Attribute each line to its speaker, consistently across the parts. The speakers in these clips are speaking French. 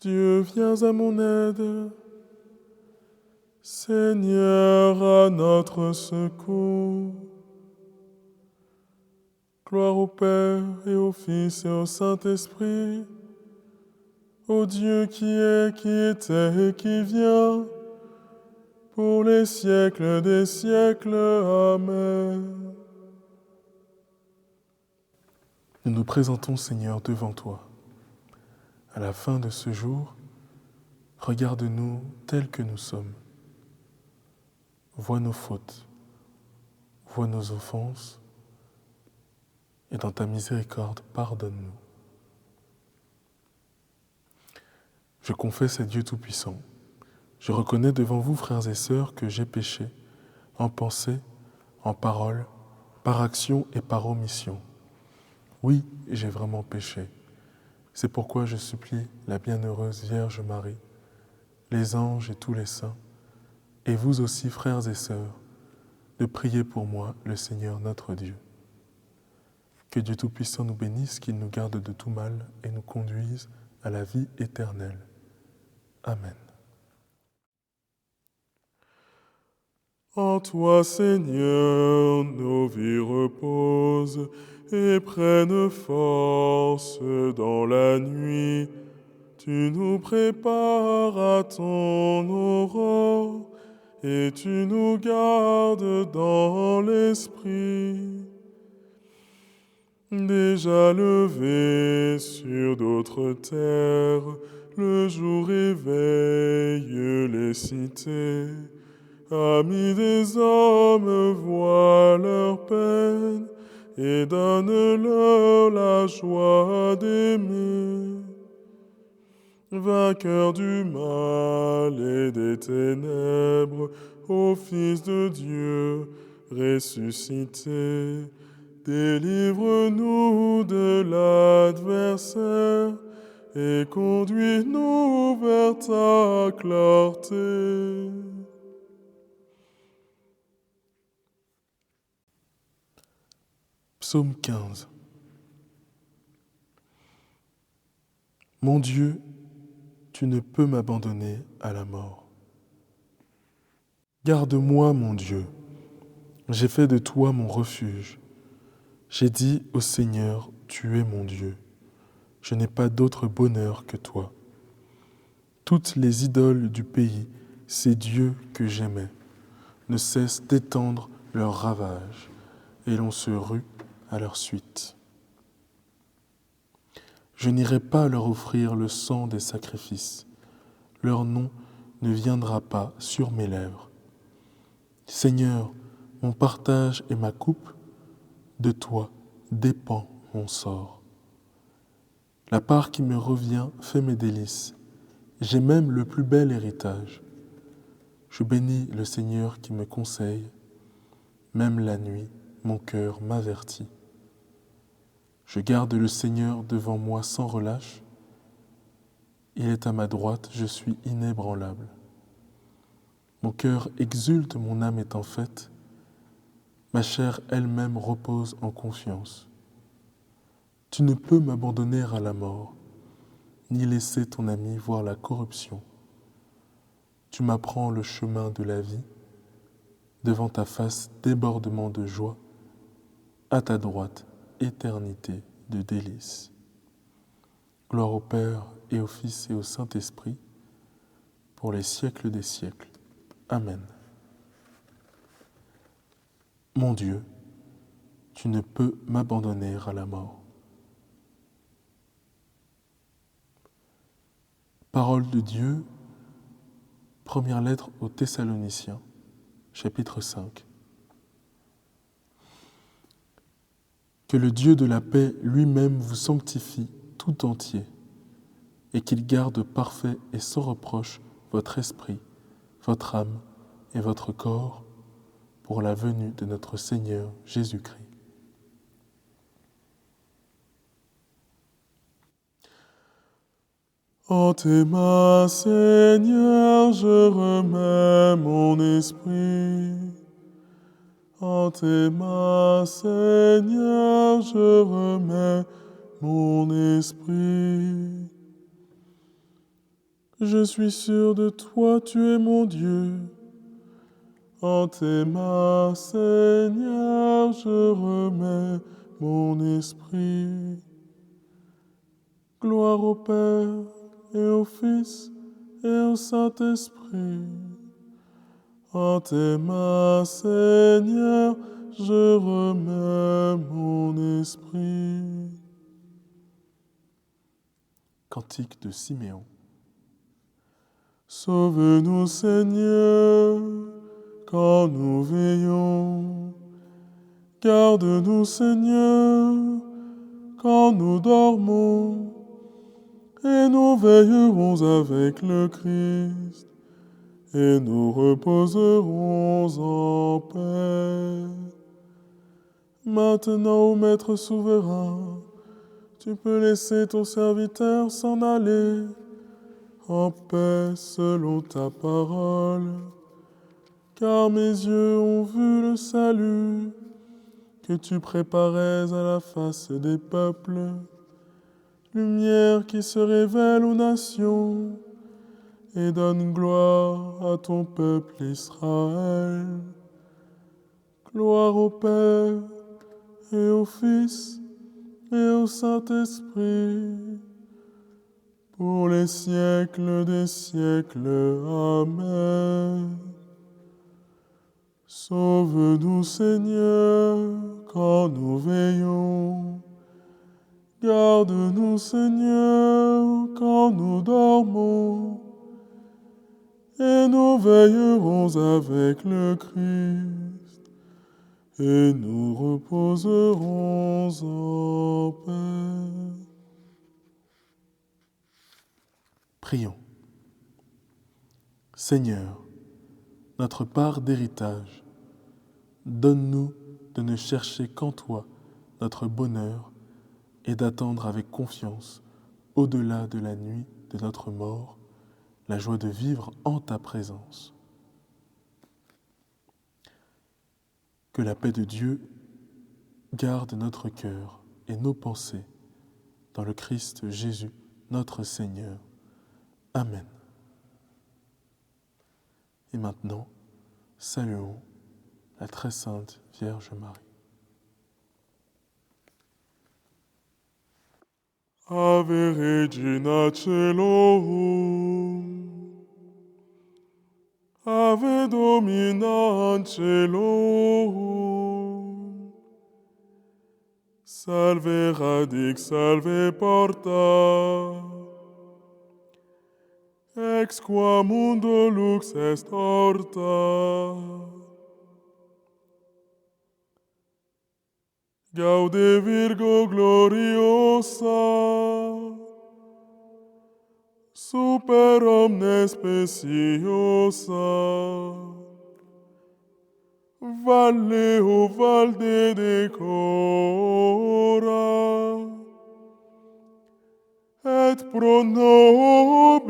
Speaker 1: Dieu, viens à mon aide. Seigneur, à notre secours. Gloire au Père et au Fils et au Saint-Esprit, au Dieu qui est, qui était et qui vient, pour les siècles des siècles. Amen. Nous nous présentons, Seigneur, devant toi. À la fin de ce jour, regarde-nous tels que nous sommes. Vois nos fautes, vois nos offenses, et dans ta miséricorde, pardonne-nous. Je confesse à Dieu Tout-Puissant. Je reconnais devant vous, frères et sœurs, que j'ai péché, en pensée, en parole, par action et par omission. Oui, j'ai vraiment péché. C'est pourquoi je supplie la bienheureuse Vierge Marie, les anges et tous les saints, et vous aussi, frères et sœurs, de prier pour moi, le Seigneur notre Dieu. Que Dieu Tout-Puissant nous bénisse, qu'il nous garde de tout mal et nous conduise à la vie éternelle. Amen. En toi, Seigneur, nos vies reposent et prennent force dans la nuit. Tu nous prépares à ton aurore et tu nous gardes dans l'esprit. Déjà levé sur d'autres terres, le jour éveille les cités. Amis des hommes, vois leur peine et donne-leur la joie d'aimer. Vainqueur du mal et des ténèbres, ô Fils de Dieu ressuscité, délivre-nous de l'adversaire et conduis-nous vers ta clarté. Psaume 15. Mon Dieu, tu ne peux m'abandonner à la mort. Garde-moi, mon Dieu, j'ai fait de toi mon refuge. J'ai dit au Seigneur, tu es mon Dieu. Je n'ai pas d'autre bonheur que toi. Toutes les idoles du pays, ces dieux que j'aimais, ne cessent d'étendre leurs ravages, et l'on se rue à leur suite. Je n'irai pas leur offrir le sang des sacrifices. Leur nom ne viendra pas sur mes lèvres. Seigneur, mon partage et ma coupe, de toi dépend mon sort. La part qui me revient fait mes délices. J'ai même le plus bel héritage. Je bénis le Seigneur qui me conseille. Même la nuit, mon cœur m'avertit. Je garde le Seigneur devant moi sans relâche. Il est à ma droite, je suis inébranlable. Mon cœur exulte, mon âme est en fête. Ma chair elle-même repose en confiance. Tu ne peux m'abandonner à la mort, ni laisser ton ami voir la corruption. Tu m'apprends le chemin de la vie, devant ta face débordement de joie, à ta droite éternité de délices. Gloire au Père et au Fils et au Saint-Esprit, pour les siècles des siècles. Amen. Mon Dieu, tu ne peux m'abandonner à la mort. Parole de Dieu, première lettre aux Thessaloniciens, chapitre 5. Que le Dieu de la paix lui-même vous sanctifie tout entier, et qu'il garde parfait et sans reproche votre esprit, votre âme et votre corps pour la venue de notre Seigneur Jésus-Christ. En tes mains, Seigneur, je remets mon esprit. En tes mains, Seigneur, je remets mon esprit. Je suis sûr de toi, tu es mon Dieu. En tes mains, Seigneur, je remets mon esprit. Gloire au Père et au Fils et au Saint-Esprit. En tes mains, Seigneur, je remets mon esprit. Cantique de Siméon. Sauve-nous, Seigneur, quand nous veillons. Garde-nous, Seigneur, quand nous dormons. Et nous veillerons avec le Christ, et nous reposerons en paix. Maintenant, ô Maître souverain, tu peux laisser ton serviteur s'en aller en paix selon ta parole. Car mes yeux ont vu le salut que tu préparais à la face des peuples, lumière qui se révèle aux nations et donne gloire à ton peuple Israël. Gloire au Père et au Fils et au Saint-Esprit, pour les siècles des siècles. Amen. Sauve-nous, Seigneur, quand nous veillons. Garde-nous, Seigneur, quand nous dormons. Et nous veillerons avec le Christ, et nous reposerons en paix. Prions. Seigneur, notre part d'héritage, donne-nous de ne chercher qu'en toi notre bonheur et d'attendre avec confiance, au-delà de la nuit de notre mort, la joie de vivre en ta présence. Que la paix de Dieu garde notre cœur et nos pensées dans le Christ Jésus, notre Seigneur. Amen. Et maintenant, saluons la très sainte Vierge Marie. Ave Regina Caelum, Ave Domina Caelum, Salve radix, salve porta, ex qua mundo lux est horta. Gaude Virgo gloriosa, super omnes speciosa, valle o valde decora, et pro nobis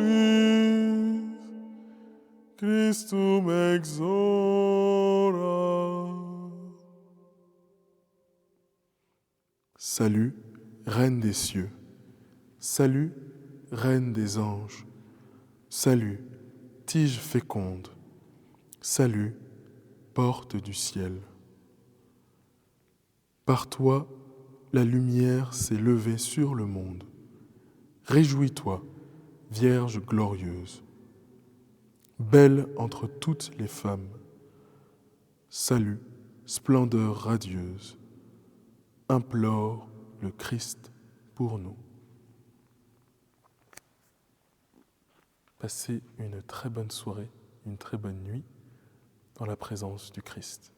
Speaker 1: Christum exora. Salut, Reine des cieux. Salut, Reine des anges. Salut, tige féconde. Salut, porte du ciel. Par toi, la lumière s'est levée sur le monde. Réjouis-toi, Vierge glorieuse. Belle entre toutes les femmes. Salut, splendeur radieuse. Implore le Christ pour nous. Passez une très bonne soirée, une très bonne nuit dans la présence du Christ.